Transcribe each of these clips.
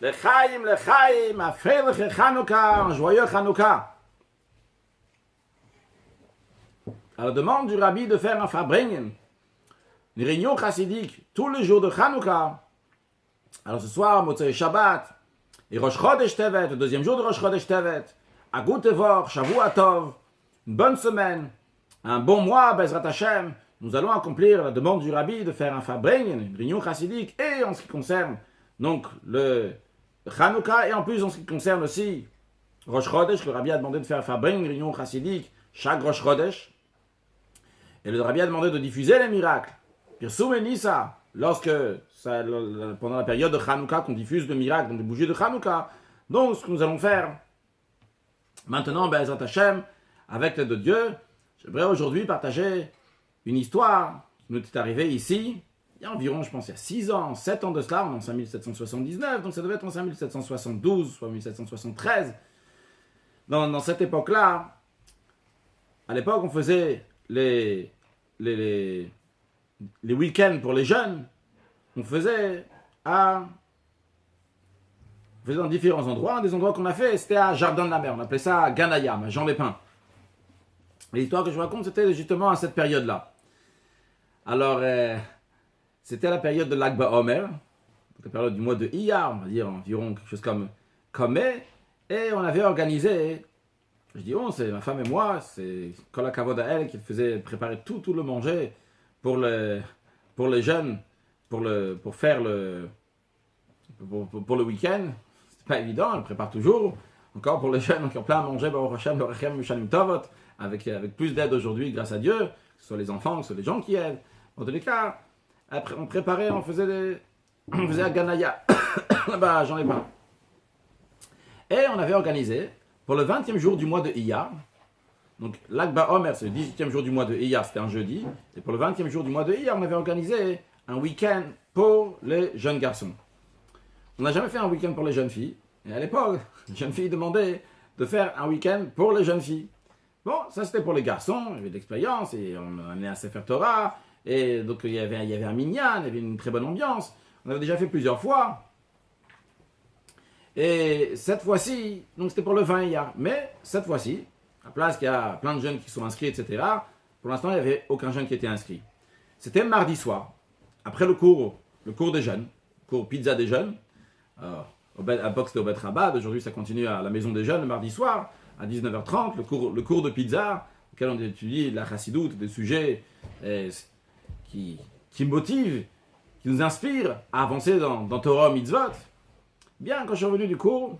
Lechaim, à Freiliche Chanukah, un joyeux Chanukah. À la demande du rabbi de faire un Farbringen, une réunion chassidique tous les jours de Chanukah. Alors ce soir, Motzei Shabbat, et Rosh Chodesh Tevet, le deuxième jour de Rosh Chodesh Tevet, à Goutevor, Shavua Tov, une bonne semaine, un bon mois, Bezrat Hashem, nous allons accomplir la demande du rabbi de faire un Farbringen, une réunion chassidique, et en ce qui concerne donc le Chanukah, et en plus en ce qui concerne aussi Rosh Chodesh, le rabbi a demandé de faire un Farbringen, une réunion chassidique, chaque Rosh Chodesh, et le rabbi a demandé de diffuser les miracles. Pirsum et Nissa, pendant la période de Chanukah, qu'on diffuse le miracle, donc les bougies de Chanukah. Donc, ce que nous allons faire maintenant, Be'ezrat Hashem, avec l'aide de Dieu, j'aimerais aujourd'hui partager une histoire qui nous est arrivée ici, il y a environ, je pense, il y a 6 ans, 7 ans de cela, on est en 5779, donc ça devait être en 5772, soit 1773. Dans cette époque-là, à l'époque, on faisait les week-ends pour les jeunes, on faisait dans différents endroits. Un des endroits qu'on a fait, c'était à Jardin de la Mer. On appelait ça Ganayam, à Jean Lépin. L'histoire que je vous raconte, c'était justement à cette période-là. Alors, c'était la période de l'Ag BaOmer, la période du mois de Iyar, on va dire environ quelque chose comme mai, et on avait organisé, je dis c'est ma femme et moi, c'est Kol HaKavod à elle qui faisait préparer tout le manger pour les jeunes, pour le week-end. C'est pas évident, elle prépare toujours. Encore pour les jeunes, encore plein à manger, avec plus d'aide aujourd'hui, grâce à Dieu, que ce soit les enfants, que ce soit les gens qui aident. En tous les cas, après, on préparait, on faisait à Ganaya, là-bas, j'en ai pas. Et on avait organisé, pour le 20e jour du mois de Iyar, donc l'Ag BaOmer, c'est le 18e jour du mois de Iyar, c'était un jeudi, et pour le 20e jour du mois de Iyar, on avait organisé un week-end pour les jeunes garçons. On n'a jamais fait un week-end pour les jeunes filles, et à l'époque, les jeunes filles demandaient de faire un week-end pour les jeunes filles. Bon, ça c'était pour les garçons, il y avait de l'expérience, et on amenait un Sefer Torah, et donc il y avait un minyan, il y avait une très bonne ambiance, on avait déjà fait plusieurs fois. Et cette fois-ci, donc c'était pour le 20 Iyar, mais cette fois-ci, à place qu'il y a plein de jeunes qui sont inscrits, etc., pour l'instant, il n'y avait aucun jeune qui était inscrit. C'était mardi soir, après le cours des jeunes, le cours pizza des jeunes. À l'époque, c'était au Bet Rabad, aujourd'hui, ça continue à la maison des jeunes, le mardi soir, à 19h30, le cours de pizza, auquel on étudie la chassidoute, des sujets qui motivent, qui nous inspirent à avancer dans Torah Mitzvot. Bien, quand je suis revenu du cours,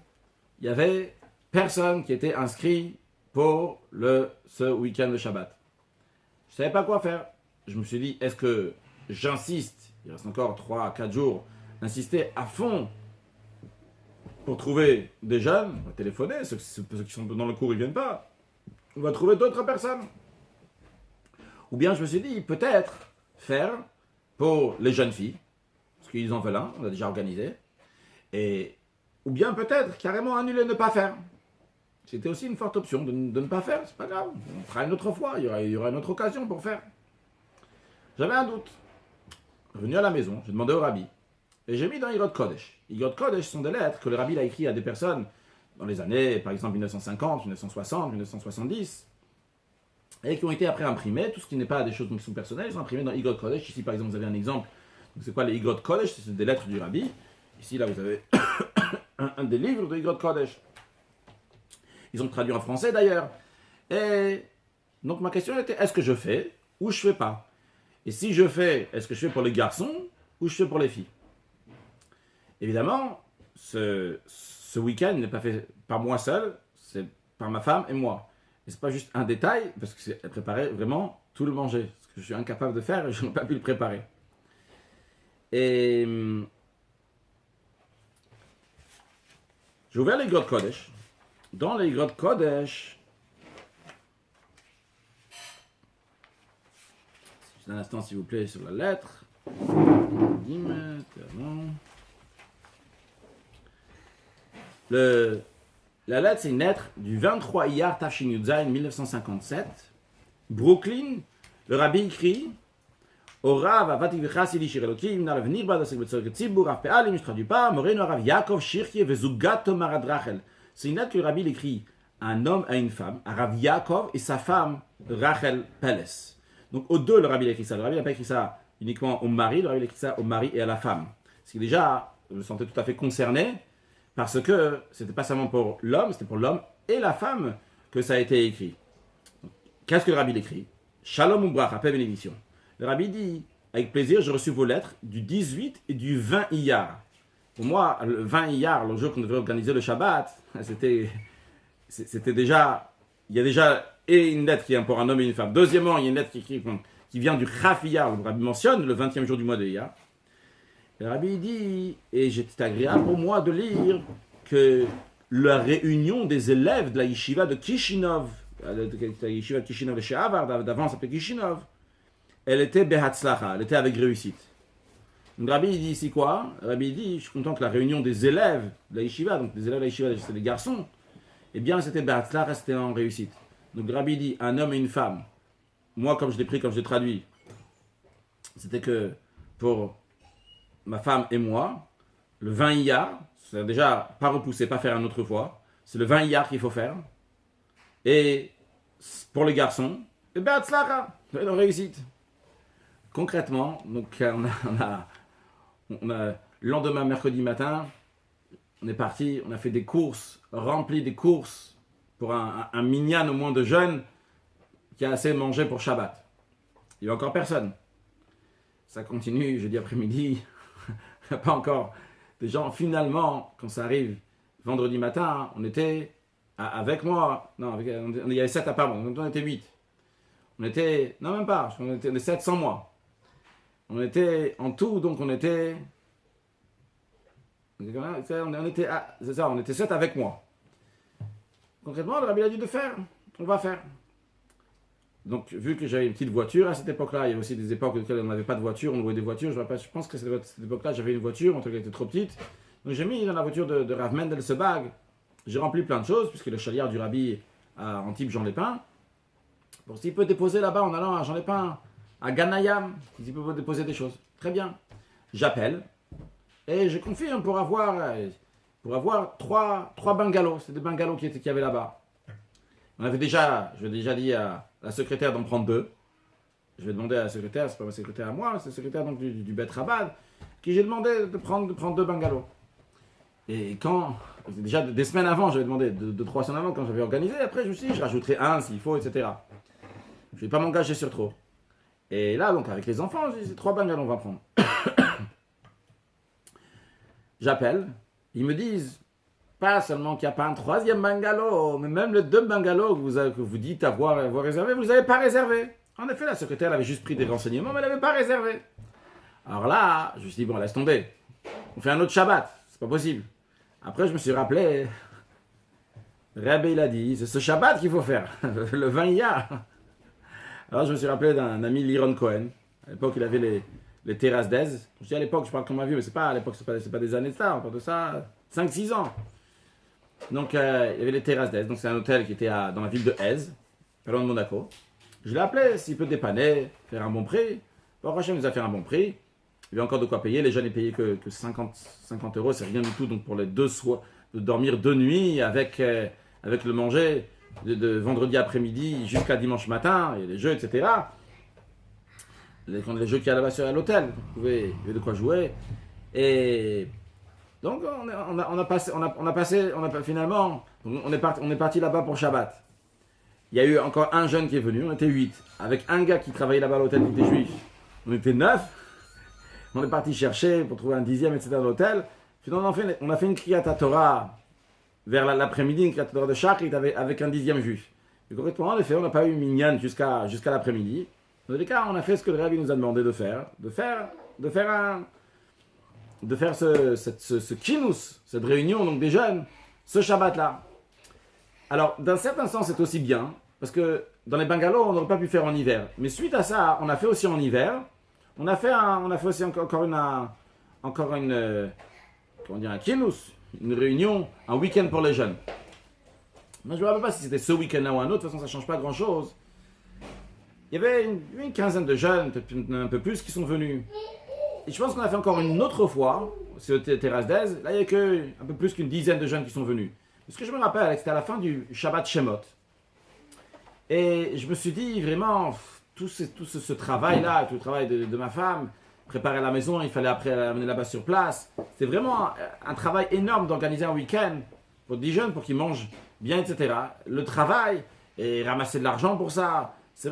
il n'y avait personne qui était inscrit pour ce week-end de Shabbat. Je ne savais pas quoi faire. Je me suis dit, est-ce que j'insiste, il reste encore 3-4 jours, insister à fond pour trouver des jeunes, on va téléphoner, ceux qui sont dans le cours, ils ne viennent pas. On va trouver d'autres personnes. Ou bien je me suis dit, peut-être faire pour les jeunes filles, parce qu'ils en veulent un, on a déjà organisé, ou bien peut-être carrément annuler, ne pas faire. C'était aussi une forte option de ne pas faire, c'est pas grave, on fera une autre fois, il y aura une autre occasion pour faire. J'avais un doute. Revenu à la maison, j'ai demandé au rabbi, et j'ai mis dans Igrot Kodesh. Igrot Kodesh sont des lettres que le rabbi a écrites à des personnes dans les années, par exemple 1950, 1960, 1970, et qui ont été après imprimées, tout ce qui n'est pas des choses qui sont personnelles, ils sont imprimés dans Igrot Kodesh. Ici par exemple vous avez un exemple, donc, c'est quoi les Igrot Kodesh? C'est des lettres du rabbi. Ici là vous avez un des livres de Igrot Kodesh. Ils ont traduit en français d'ailleurs. Et donc ma question était, est-ce que je fais ou je fais pas? Et si je fais, est-ce que je fais pour les garçons ou je fais pour les filles? Évidemment, ce week-end n'est pas fait par moi seul, c'est par ma femme et moi. Et c'est pas juste un détail, parce que c'est préparer vraiment tout le manger. Ce que je suis incapable de faire et je n'ai pas pu le préparer. Et j'ai ouvert les Igrot Kodesh. Dans les Igrot Kodesh, juste un instant s'il vous plaît sur la lettre. La lettre, c'est une lettre du 23 Iyar Tafshin Yudzayin 1957. Brooklyn, le rabbi écrit Au Rav, Avatik Vechasili Shir Elokim, dans l'avenir, Badasek Betzorek Tzibur, Rav Pe'alim, je traduis pas, Moreno Rav Yaakov Shirkie Vezugato Marad Rachel. C'est une lettre que le Rabbi écrit à un homme, à une femme, à Rav Yaakov et sa femme, Rachel Peles. Donc, aux deux, le Rabbi a écrit ça. Le Rabbi n'a pas écrit ça uniquement au mari, le Rabbi a écrit ça au mari et à la femme. Ce qui déjà, je me sentais tout à fait concerné, parce que c'était pas seulement pour l'homme, c'était pour l'homme et la femme que ça a été écrit. Qu'est-ce que le Rabbi écrit? Shalom Ubrach, paix et bénédiction. Le Rabbi dit, avec plaisir, j'ai reçu vos lettres du 18 et du 20 Iyar. Pour moi, le 20 Iyar, le jour qu'on devait organiser le Shabbat, c'était déjà, il y a déjà et une lettre qui est pour un homme et une femme. Deuxièmement, il y a une lettre qui vient du Chaf Iyar, le Rabbi mentionne le 20e jour du mois de Iyar. Le Rabbi dit, et c'était agréable pour moi de lire que la réunion des élèves de la yeshiva de Kishinov, la yeshiva de Kishinov de Sheavar, d'avant ça s'appelait Kishinov, elle était behatzlacha, elle était avec réussite. Donc Rabbi dit ici quoi? Rabbi dit, je suis content que la réunion des élèves de la yeshiva, donc les élèves de la yeshiva, c'est les garçons, eh bien c'était behatzlacha, c'était en réussite. Donc Rabbi dit, un homme et une femme, moi comme je l'ai pris, comme je l'ai traduit, c'était que pour ma femme et moi, le 20 iyar, c'est déjà pas repousser, pas faire une autre fois, c'est le 20 iyar qu'il faut faire. Et pour les garçons, et ben tzlacha, on réussite. Concrètement, donc on a le lendemain, mercredi matin, on est parti, on a fait des courses, rempli des courses pour un minyan au moins de jeunes qui a assez mangé pour Shabbat. Il n'y a encore personne. Ça continue jeudi après-midi. Il n'y a pas encore des gens. Finalement, quand ça arrive vendredi matin, on était avec moi. Non, il y avait 7 à part, donc on était 8. On était, non même pas, on était 7 sans moi. On était en tout, donc on était c'est ça, on était 7 avec moi. Concrètement, le Rabbi a dit de faire, on va faire. Donc, vu que j'avais une petite voiture à cette époque-là, il y avait aussi des époques où on n'avait pas de voiture, on louait des voitures. Je pense que cette époque-là, j'avais une voiture, en tout cas, elle était trop petite. Donc, j'ai mis dans la voiture de Rav Mendel ce bag. J'ai rempli plein de choses, puisque le chaliard du Rabbi à Antibes Jean Lépin. Bon, s'il peut déposer là-bas en allant à Jean Lépin, à Ganayam, s'il peut déposer des choses. Très bien. J'appelle et je confirme pour avoir 3 bungalows. C'est des bungalows qui y avait là-bas. Je l'ai déjà dit à la secrétaire d'en prendre 2. Je vais demander à la secrétaire, c'est pas ma secrétaire à moi, c'est la secrétaire donc du Bet Rabad, qui j'ai demandé de prendre 2 bungalows. Et quand, déjà des semaines avant, j'avais demandé, 3 semaines avant, quand j'avais organisé, après je me suis dit, je rajouterai 1 s'il faut, etc. Je ne vais pas m'engager sur trop. Et là, donc avec les enfants, j'ai dit, 3 bungalows, on va prendre. J'appelle, ils me disent, pas seulement qu'il n'y a pas un 3e bungalow, mais même les 2 bungalows que vous dites avoir réservé, vous ne les avez pas réservé. En effet, la secrétaire avait juste pris des renseignements, mais elle n'avait pas réservé. Alors là, je me suis dit, bon, laisse tomber. On fait un autre Shabbat, c'est pas possible. Après, je me suis rappelé, Rabbi il a dit, c'est ce Shabbat qu'il faut faire, le 20 iyar. Alors je me suis rappelé d'un ami, Liron Cohen. À l'époque, il avait les terrasses d'Aise. Je dis à l'époque, je parle comme un vieux, mais c'est pas à l'époque, c'est pas des années de ça, on parle de ça, 5-6 ans. Donc, il y avait les terrasses d'Aise. Donc, c'est un hôtel qui était dans la ville de Aise, pas loin de Monaco. Je l'ai appelé, s'il peut dépanner, faire un bon prix. Bon, Rachel nous a fait un bon prix. Il y avait encore de quoi payer. Les jeunes ne payaient que 50 euros, c'est rien du tout. Donc, pour les 2 soirs, de dormir 2 nuits avec le manger de vendredi après-midi jusqu'à dimanche matin, et les jeux, etc. Les jeux qu'il y a là-bas à l'hôtel, il y avait de quoi jouer. Et donc, finalement, on est parti là-bas pour Shabbat. Il y a eu encore un jeune qui est venu, on était 8. Avec un gars qui travaillait là-bas à l'hôtel qui était juif, on était 9. On est parti chercher pour trouver un 10e, etc. dans l'hôtel. Finalement, on a fait une Kriyat Torah vers l'après-midi, une Kriyat Torah de Shachrit avec un 10e juif. Et concrètement, en effet, on n'a pas eu minyan jusqu'à l'après-midi. Dans tous les cas, on a fait ce que le Rabbi nous a demandé de faire. De faire ce kinous, cette réunion donc des jeunes, ce Shabbat-là. Alors, d'un certain sens, c'est aussi bien, parce que dans les bungalows, on n'aurait pas pu faire en hiver. Mais suite à ça, on a fait aussi en hiver. On a fait aussi encore un kinous, une réunion, un week-end pour les jeunes. Moi, je ne me rappelle pas si c'était ce week-end-là ou un autre, de toute façon, ça ne change pas grand-chose. il y avait une quinzaine de jeunes, peut-être un peu plus, qui sont venus. Et je pense qu'on a fait encore une autre fois, sur le terrasse d'Aise, là il y a un peu plus qu'une dizaine de jeunes qui sont venus. Ce que je me rappelle, c'était à la fin du Shabbat Shemot. Et je me suis dit, vraiment, tout ce travail-là, tout le travail de ma femme, préparer la maison, il fallait après l'amener là-bas sur place. C'était vraiment un travail énorme d'organiser un week-end pour 10 jeunes, pour qu'ils mangent bien, etc. Le travail, et ramasser de l'argent pour ça, c'est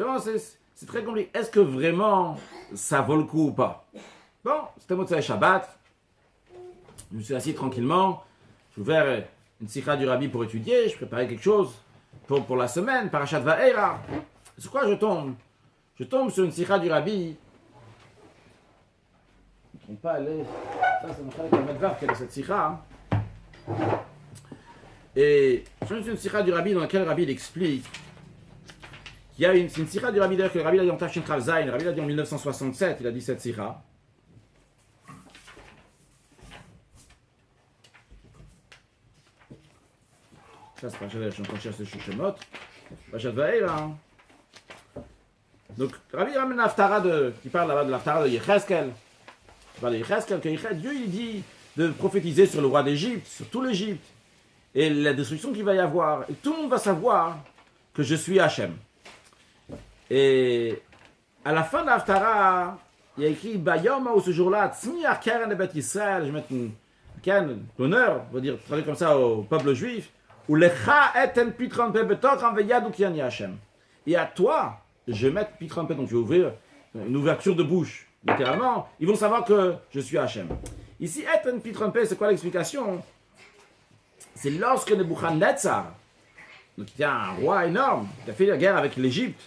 très compliqué. Est-ce que vraiment ça vaut le coup ou pas? Bon, c'était Motzei Shabbat. Je me suis assis tranquillement. J'ai ouvert une sikha du Rabbi pour étudier. Je préparais quelque chose pour la semaine, Parashat Va'era. Sur quoi je tombe? Je tombe sur une sikha du Rabbi. Je ne trompe pas, ça c'est mon frère Medvar qui a cette sikha. Et je tombe sur une sikha du Rabbi dans laquelle le Rabbi explique qu'il y a c'est une sikha du Rabbi d'ailleurs que le Rabbi a dit en Tafshin Trav Zayin. Le Rabbi l'a dit en 1967, il a dit cette sikha. Ça, c'est pas je suis en train de chercher ce Shemot. Parashat Va'era. Donc, Rabbi ramène l'Haftara qui parle là-bas de l'Haftara de Yecheskel. Il parle de Yecheskel, que Dieu il dit de prophétiser sur le roi d'Égypte, sur tout l'Égypte, et la destruction qu'il va y avoir. Et tout le monde va savoir que je suis Hachem. Et à la fin de l'Haftara, il y a écrit Bayom, où ce jour-là, Tzmi Akeren Bet Yisrael, je vais mettre une Keren, l'honneur, on va dire, traduire comme ça au peuple juif. Et à toi, je vais mettre Pitranpé, donc je vais ouvrir une ouverture de bouche. Littéralement, ils vont savoir que je suis Hachem. Ici, Eten Pitranpé, c'est quoi l'explication? C'est lorsque Nebuchadnezzar, donc il y a un roi énorme, qui a fait la guerre avec l'Égypte,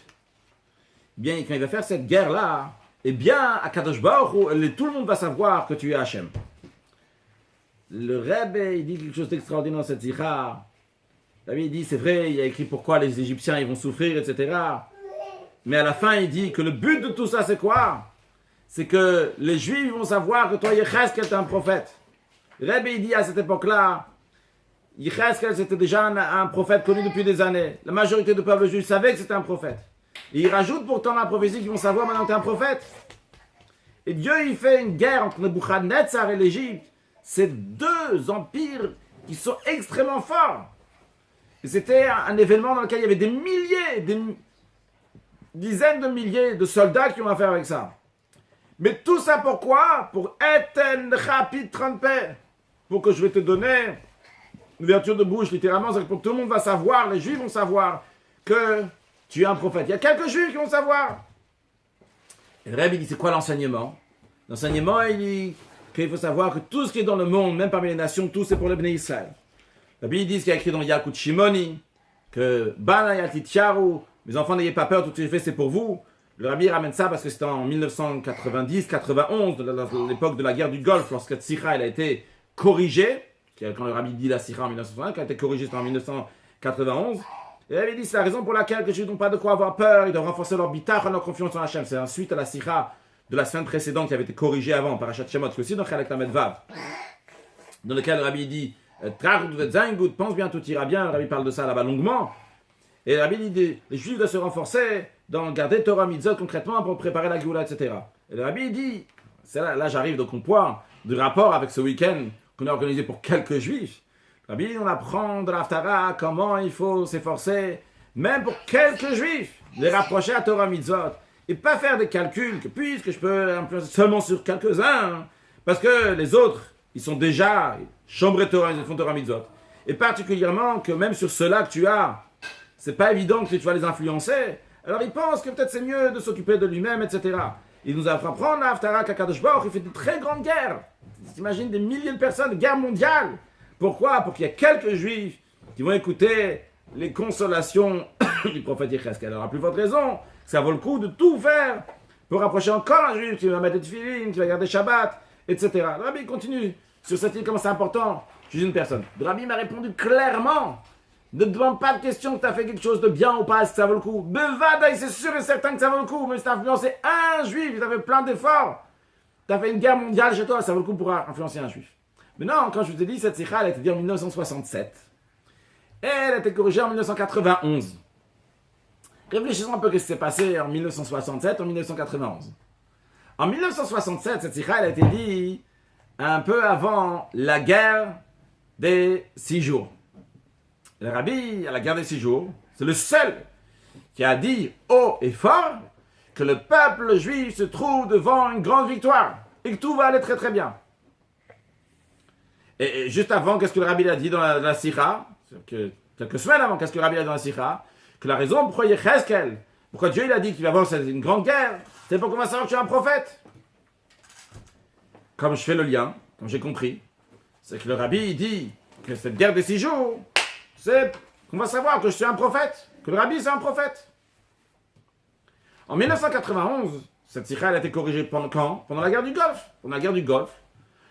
bien, quand il va faire cette guerre-là, eh bien, à Kadosh Baruch Hu, tout le monde va savoir que tu es Hachem. Le Rebbe, il dit quelque chose d'extraordinaire dans cette zikha. Il dit, c'est vrai, il y a écrit pourquoi les Égyptiens ils vont souffrir, etc. Mais à la fin, il dit que le but de tout ça, c'est quoi? C'est que les Juifs vont savoir que toi, Yecheskel, tu es un prophète. Le Rebbe, il dit à cette époque-là, Yecheskel, c'était déjà un prophète connu depuis des années. La majorité du peuple juif savait que c'était un prophète. Et il rajoute pourtant dans la prophétie qu'ils vont savoir maintenant que tu es un prophète. Et Dieu, il fait une guerre entre Nebuchadnezzar et l'Égypte. C'est deux empires qui sont extrêmement forts. Et c'était un événement dans lequel il y avait des milliers, des dizaines de milliers de soldats qui ont affaire avec ça. Mais tout ça pourquoi? Pour Eten Rapid Trampé. Pour que je vais te donner une ouverture de bouche, littéralement, c'est pour que tout le monde va savoir, les Juifs vont savoir que tu es un prophète. Il y a quelques Juifs qui vont savoir. Et le Rebbe dit, c'est quoi l'enseignement? L'enseignement, il dit qu'il faut savoir que tout ce qui est dans le monde, même parmi les nations, tout c'est pour le Bnei Israël. La Bible dit qu'il y a écrit dans Yakut Shimoni que Bana Yaltitcharu, mes enfants n'ayez pas peur, tout ce que j'ai fait c'est pour vous. Le Rabbi ramène ça parce que c'était en 1990-91, l'époque de la guerre du Golfe, lorsque la Sikha elle a été corrigée. Quand le Rabbi dit la Sikha en 1965, elle a été corrigée en 1991. Et il dit c'est la raison pour laquelle que je n'ai pas de quoi avoir peur, ils doivent renforcer leur bitach, leur confiance en Hachem. C'est ensuite à la Sikha de la semaine précédente qui avait été corrigée avant, par Parashat Shemot, aussi dans Chalek Lamed Vav, dans lequel le Rabbi dit pense bien, tout ira bien. Le Rabbi parle de ça là-bas longuement. Et le Rabbi dit les Juifs doivent se renforcer dans garder Torah Mitzvot concrètement pour préparer la Géoula, etc. Et le Rabbi dit, c'est là j'arrive donc au point du rapport avec ce week-end qu'on a organisé pour quelques Juifs. Le Rabbi dit on apprend de l'Haftara comment il faut s'efforcer, même pour quelques Juifs, de les rapprocher à Torah Mitzvot. Et pas faire des calculs que puisque je peux influencer seulement sur quelques-uns, parce que les autres, ils sont déjà chambrés Torah, ils font Torah Mitzvot. Et particulièrement que même sur ceux-là que tu as, c'est pas évident que tu vas les influencer. Alors il pense que peut-être c'est mieux de s'occuper de lui-même, etc. Il nous apprend la Haftara qu'Akadosh Baruch il fait de très grandes guerres. T'imagines des milliers de personnes, guerre mondiale. Pourquoi? Pour qu'il y ait quelques juifs qui vont écouter les consolations du prophète Yecheskel. Alors à plus forte raison, ça vaut le coup de tout faire pour rapprocher encore un juif qui va mettre des tefilines, qui va garder Shabbat, etc. Le Rabbi continue sur cette île, comment c'est important. Je suis une personne. Le Rabbi m'a répondu clairement. Ne demande pas de question que tu as fait quelque chose de bien ou pas, est-ce que ça vaut le coup. Bevada, c'est sûr et certain que ça vaut le coup. Mais si tu as influencé un juif, tu as fait plein d'efforts. Tu as fait une guerre mondiale chez toi, ça vaut le coup pour influencer un juif. Mais non, quand je vous ai dit, cette sikha, elle a été dite en 1967. Et elle a été corrigée en 1991. Réfléchissons un peu à ce qui s'est passé en 1967, en 1991. En 1967, cette sikha, elle a été dit un peu avant la guerre des 6 jours. Le rabbi, à la guerre des 6 jours, c'est le seul qui a dit haut et fort que le peuple juif se trouve devant une grande victoire et que tout va aller très très bien. Et juste avant, qu'est-ce que le rabbi a dit dans la sikha, quelques semaines avant, qu'est-ce que le rabbi a dit dans la sikha, que la raison pourquoi Yecheskel, pourquoi Dieu il a dit qu'il va y avoir une grande guerre, c'est pour qu'on va savoir que tu es un prophète. Comme je fais le lien, comme j'ai compris, c'est que le rabbi il dit que cette guerre des 6 jours, c'est qu'on va savoir que je suis un prophète, que le rabbi c'est un prophète. En 1991, cette sikha a été corrigée pendant quand? Pendant la guerre du Golfe. Pendant la guerre du Golfe,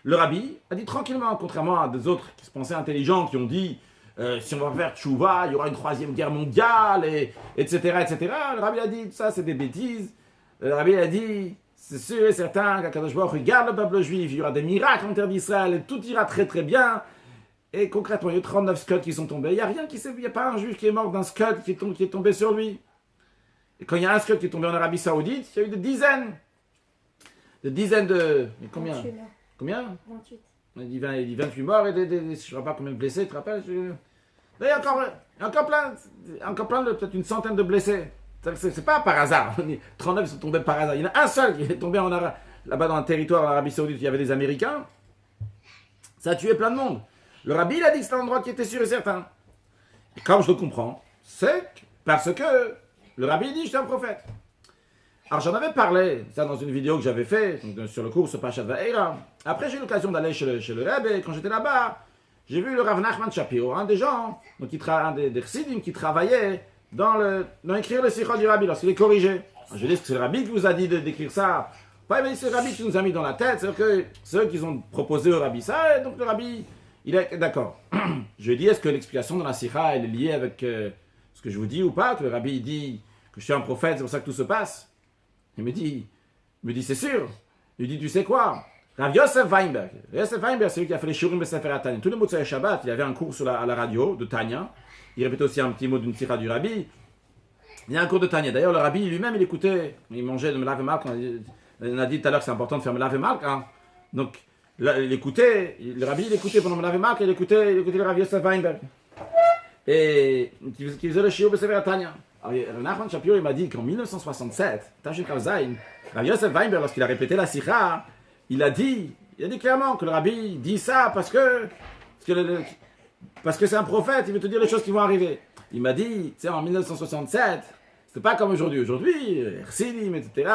le rabbi a dit tranquillement, contrairement à des autres qui se pensaient intelligents, qui ont dit si on va faire tchouva, il y aura une 3e guerre mondiale, etc., etc. Le rabbi a dit, ça c'est des bêtises. Le rabbi a dit, c'est sûr et certain qu'Akadosh Baruch Hu regarde le peuple juif, il y aura des miracles en terre d'Israël, et tout ira très très bien. Et concrètement, il y a eu 39 scuds qui sont tombés. Il n'y a rien il n'y a pas un juif qui est mort d'un scud qui est tombé sur lui. Et quand il y a un scud qui est tombé en Arabie Saoudite, il y a eu des dizaines de... Combien? 28 morts. Combien? 28. Il dit 28 morts et je ne sais pas combien de blessés, tu te rappelles? Il y a encore plein de, peut-être une centaine de blessés. C'est pas par hasard. 39 sont tombés par hasard. Il y en a un seul qui est tombé là-bas dans un territoire en Arabie Saoudite où il y avait des Américains. Ça a tué plein de monde. Le rabbi il a dit que c'était un endroit qui était sûr et certain. Et comme je le comprends, c'est parce que le rabbi dit je suis un prophète. Alors j'en avais parlé, ça dans une vidéo que j'avais fait sur le cours sur Parashat Va'era. Après j'ai eu l'occasion d'aller chez le Rebbe et quand j'étais là-bas, j'ai vu le Rav Nachman Shapiro, un des gens, donc un des chassidim qui travaillait dans écrire le Sicha du Rabbi lorsqu'il est corrigé. Alors, je dis que c'est le Rabbi qui vous a dit d'écrire ça. Ouais, mais c'est le Rabbi qui nous a mis dans la tête, c'est que ceux qui ont proposé au Rabbi ça, et donc le Rabbi, il est d'accord. Je lui ai dit, est-ce que l'explication dans la Sicha elle est liée avec ce que je vous dis ou pas, que le Rabbi dit que je suis un prophète, c'est pour ça que tout se passe. Il me dit c'est sûr. Il dit, tu sais quoi? Rav Yosef Weinberg, c'est lui qui a fait les Shurim Besefer Tanya. Tous les Motzei Shabbat, il avait un cours à la radio de Tanya. Il répétait aussi un petit mot d'une tira du Rabbi. Il y a un cours de Tanya. D'ailleurs, le Rabbi lui-même, il écoutait, il mangeait de Melav et Malk. On a dit tout à l'heure que c'est important de faire Melav et Malk. Hein. Donc, il écoutait, le Rabbi, il écoutait pendant Melav et Malk, il écoutait le Rav Yosef Weinberg. Et qui faisait le Shurim Besefer Tanya. Alors, Nachman Shapiro, il m'a dit qu'en 1967, Tachin Kavzaïn, Rav Yosef Weinberg, lorsqu'il a répété la Sikha, il a dit clairement que le Rabbi dit ça parce que c'est un prophète, il veut te dire les choses qui vont arriver. Il m'a dit, tu sais, en 1967, c'est pas comme aujourd'hui. Aujourd'hui, Chassidim, etc.,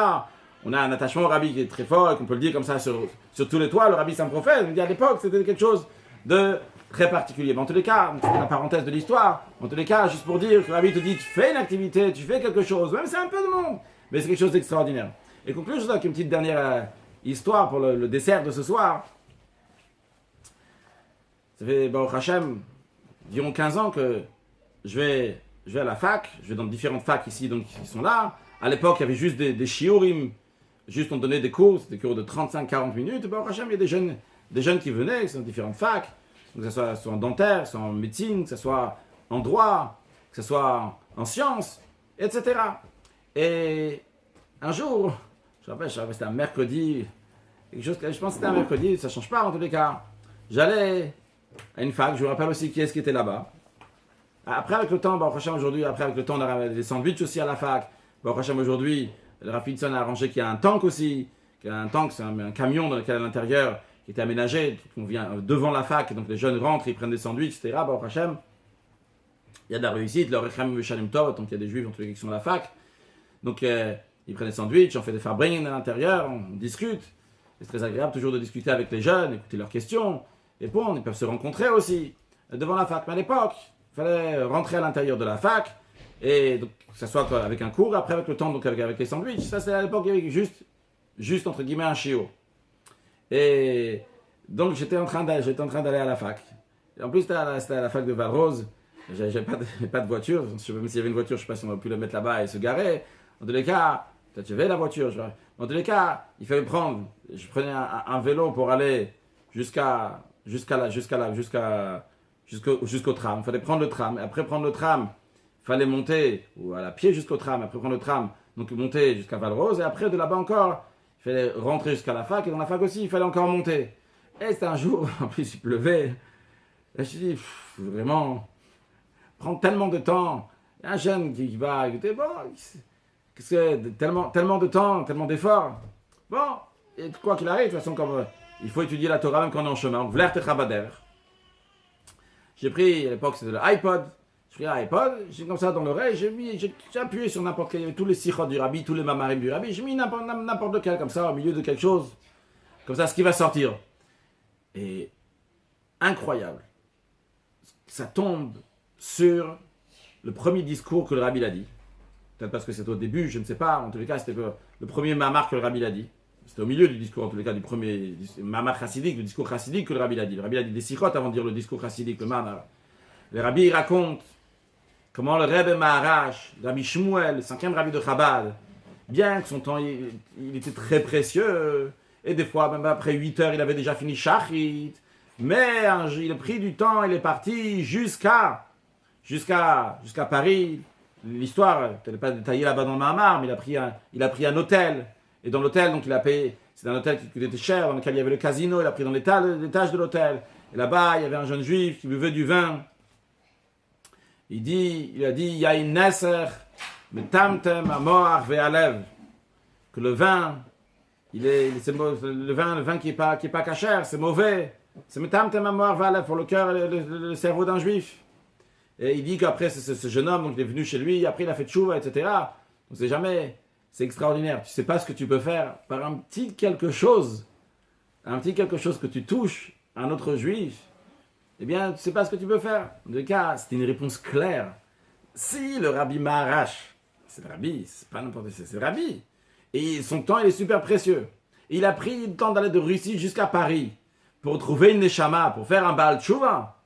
on a un attachement au Rabbi qui est très fort et qu'on peut le dire comme ça sur tous les toits, le Rabbi c'est un prophète. Il me dit à l'époque, c'était quelque chose de très particulier. Mais en tous les cas, c'est la parenthèse de l'histoire, en tous les cas, juste pour dire que le Rabbi te dit, tu fais une activité, tu fais quelque chose, même si c'est un peu de monde, mais c'est quelque chose d'extraordinaire. Et conclure juste avec une petite dernière histoire pour le dessert de ce soir. Ça fait, Baruch Hashem, environ 15 ans que je vais à la fac, je vais dans différentes facs ici, donc qui sont là. À l'époque, il y avait juste des shiurim, juste on donnait des cours, c'était des cours de 35-40 minutes. Baruch Hashem, il y a des jeunes qui venaient, qui sont dans différentes facs, donc que ce soit en dentaire, que ce soit en médecine, que ce soit en droit, que ce soit en sciences, etc. Et un jour, je me rappelle, c'était un mercredi, je pense que c'était un mercredi, ça ne change pas en tous les cas. J'allais à une fac, je me rappelle aussi qui est-ce qui était là-bas. Après, avec le temps, aujourd'hui, on a des sandwichs aussi à la fac. Aujourd'hui, le Rapidson a arrangé qu'il y a un tank aussi. Un tank, c'est un camion dans lequel à l'intérieur qui était aménagé. On vient devant la fac, donc les jeunes rentrent, ils prennent des sandwichs, etc. Il y a de la réussite, le Rechem Shalim Tov, donc il y a des juifs qui sont à la fac. Donc ils prennent des sandwichs, on fait des farbringen à l'intérieur, on discute. C'est très agréable toujours de discuter avec les jeunes, écouter leurs questions. Et bon, ils peuvent se rencontrer aussi devant la fac. Mais à l'époque, il fallait rentrer à l'intérieur de la fac, et donc, que ce soit avec un cours, après avec le temps, donc avec les sandwichs. Ça, c'est à l'époque, il y avait juste entre guillemets un chiot. Et donc, j'étais en train d'aller à la fac. Et en plus, c'était à la fac de Valrose. J'avais pas de voiture. Même s'il y avait une voiture, je ne sais pas si on aurait pu la mettre là-bas et se garer. En tous les cas, peut-être j'avais la voiture. En tous les cas, il fallait je prenais un vélo pour aller jusqu'au tram. Il fallait prendre le tram. Et après prendre le tram, il fallait monter ou à la pied jusqu'au tram, après prendre le tram, donc monter jusqu'à Valrose, et après de là-bas encore, il fallait rentrer jusqu'à la fac, et dans la fac aussi, il fallait encore monter. Et c'était un jour, en plus il pleuvait, et je me suis dit, vraiment, prendre tellement de temps, il y a un jeune qui va écouter, bon, qu'est-ce que tellement de temps, tellement d'efforts, bon, et quoi qu'il arrive, de toute façon, comme il faut étudier la Torah même quand on est en chemin, donc v'lert et chabader. J'ai pris, à l'époque c'était l'iPod, j'ai pris l'iPod, j'ai comme ça dans l'oreille, j'ai appuyé sur n'importe quel, tous les sikhot du rabbi, tous les mamarim du rabbi, j'ai mis n'importe lequel comme ça, au milieu de quelque chose, comme ça, ce qui va sortir. Et incroyable, ça tombe sur le premier discours que le rabbi l'a dit. Peut-être parce que c'était au début, je ne sais pas, en tous les cas, c'était le premier mamar que le rabbi l'a dit. C'était au milieu du discours, en tous les cas, du premier mamar chassidique, du discours chassidique que le rabbi l'a dit. Le rabbi a dit des sikhot avant de dire le discours chassidique, le mamar. Le rabbi raconte comment le Rebbe Maharash, le rabbi Shmuel, le 5e rabbi de Chabad, bien que son temps il était très précieux, et des fois, même après 8 heures, il avait déjà fini Shachrit, mais il a pris du temps, il est parti jusqu'à Paris. L'histoire, je ne vais pas détailler là-bas dans le mamar, mais il a pris un hôtel. Et dans l'hôtel, donc il a payé, c'est un hôtel qui était cher, dans lequel il y avait le casino, il a pris dans l'étage de l'hôtel. Et là-bas, il y avait un jeune juif qui buvait du vin. Il a dit, Yain Nesser, Metamtem, Amoach, Ve'alev. Que le vin, le vin qui est pas cachère, c'est mauvais. C'est Metamtem, Amoach, Ve'alev, pour le cœur et le cerveau d'un juif. Et il dit qu'après, ce jeune homme, donc, il est venu chez lui, après il a fait tchouva, etc. On ne sait jamais. C'est extraordinaire. Tu ne sais pas ce que tu peux faire par un petit quelque chose que tu touches à un autre juif. Eh bien, tu ne sais pas ce que tu peux faire. En tout cas, c'était une réponse claire. Si le rabbi Maharash, c'est le rabbi, c'est pas n'importe qui, c'est le rabbi. Et son temps, il est super précieux. Il a pris le temps d'aller de Russie jusqu'à Paris pour trouver une neshama, pour faire un Baal Tshuva.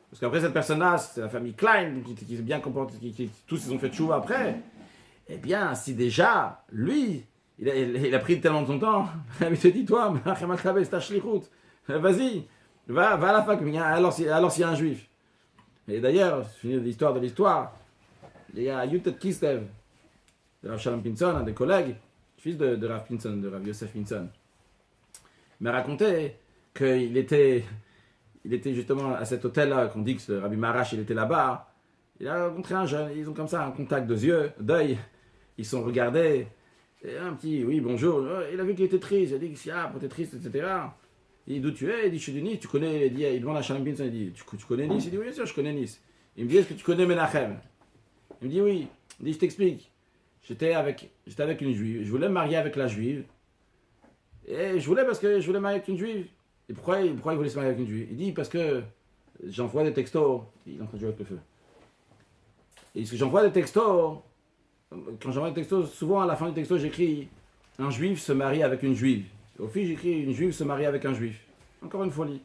Parce qu'après, cette personne-là, c'est la famille Klein, qui s'est bien comportée, tous ils ont fait Tshuva après. Eh bien, si déjà, lui, il a pris tellement de son temps, il te dit, toi, vas-y, va à la fac, alors s'il y a un juif. Et d'ailleurs, je finis l'histoire de l'histoire, il y a Yutet Kistev, de Rav Shalom Pinson, un des collègues, fils de Rav Pinson, de Rav Yosef Pinson, il m'a raconté qu'il était justement à cet hôtel-là, qu'on dit que le Rabbi Maharash, il était là-bas, il a rencontré un jeune, ils ont comme ça un contact d'œil, ils sont regardés, et un petit, oui, bonjour, il a vu qu'il était triste, il a dit, pour t'es triste, etc. Il dit, d'où tu es? Il dit, je suis de Nice, tu connais, il demande à Shalom Pinson, il dit, tu connais Nice? Il dit, oui, bien sûr, je connais Nice. Il me dit, est-ce que tu connais Menachem? Il me dit, oui. Il dit, je t'explique. J'étais avec une juive, je voulais me marier avec la juive, et parce que je voulais me marier avec une juive. Et pourquoi il voulait se marier avec une juive? Il dit, parce que j'envoie des textos, il est en train de jouer avec le feu. Et parce que j'envoie des textos, quand j'envoie des textos, souvent à la fin du texto, j'écris un juif se marie avec une juive. Au fil, j'écris une juive se marie avec un juif. Encore une folie.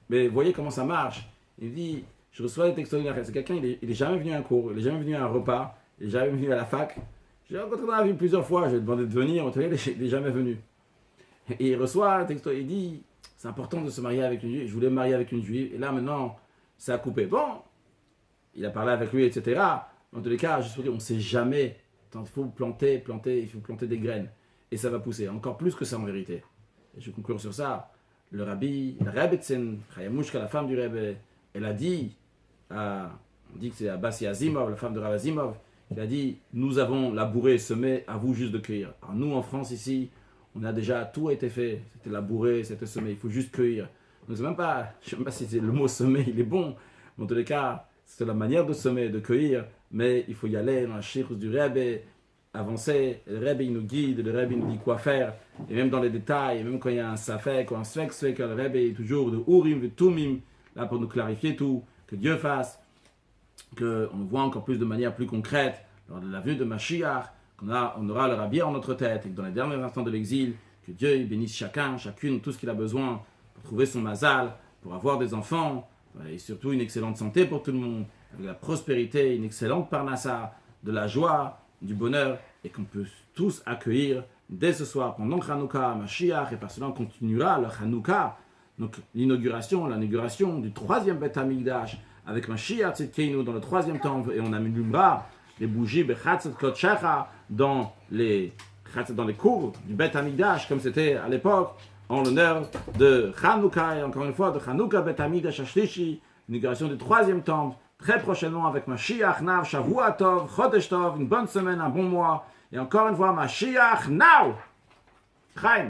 Mais vous voyez comment ça marche. Il dit, je reçois des textos d'une c'est quelqu'un, il est jamais venu à un cours, il n'est jamais venu à un repas, il n'est jamais venu à la fac. J'ai rencontré dans la vie plusieurs fois, je lui ai demandé de venir, en tout cas, il n'est jamais venu. Et il reçoit un texto, il dit, c'est important de se marier avec une juive, je voulais me marier avec une juive, et là maintenant, ça a coupé. Bon, il a parlé avec lui, etc. En tous les cas, juste pour dire, on ne sait jamais. Il faut planter, il faut planter des graines. Et ça va pousser. Encore plus que ça en vérité. Et je vais conclure sur ça. Le Rebbetzin, Chayamushka, la femme du Rebbe, elle a dit, on dit que c'est Abassi Azimov, la femme de Rav Azimov, elle a dit, nous avons labouré, semé, à vous juste de cueillir. Alors nous, en France, ici, tout a été fait. C'était labouré, c'était semé, il faut juste cueillir. Donc, je ne sais même pas si le mot semer, il est bon. Mais en tous les cas, c'est la manière de semer, de cueillir, mais il faut y aller dans la shirus du Rebbe, avancer. Le Rebbe il nous guide, le Rebbe il nous dit quoi faire, et même dans les détails, même quand il y a un safek ou un svek, le Rebbe est toujours de Urim, de Tumim, là pour nous clarifier tout, que Dieu fasse, qu'on voit encore plus de manière plus concrète, lors de la venue de Mashiach, on aura le Rabbi en notre tête, et que dans les derniers instants de l'exil, que Dieu il bénisse chacune, tout ce qu'il a besoin pour trouver son mazal, pour avoir des enfants, et surtout une excellente santé pour tout le monde, avec la prospérité, une excellente parnassa, de la joie, du bonheur, et qu'on peut tous accueillir dès ce soir, pendant Hanouka, Mashiach, et par cela on continuera le Hanouka, donc l'inauguration du troisième Beth Amikdash, avec Mashiach Tzidkeinu dans le 3e temple, et on allumera les bougies Bechatzot Kodshecha dans les cours du Bet Hamikdash, comme c'était à l'époque, en l'honneur de Chanukah, et encore une fois de Chanukah Bet Hamikdash Ashlishi, l'inauguration du 3e temple, très prochainement avec Mashiach Now, Shavua Tov, Chodesh Tov, une bonne semaine, un bon mois, et encore une fois Mashiach Now! Chaim!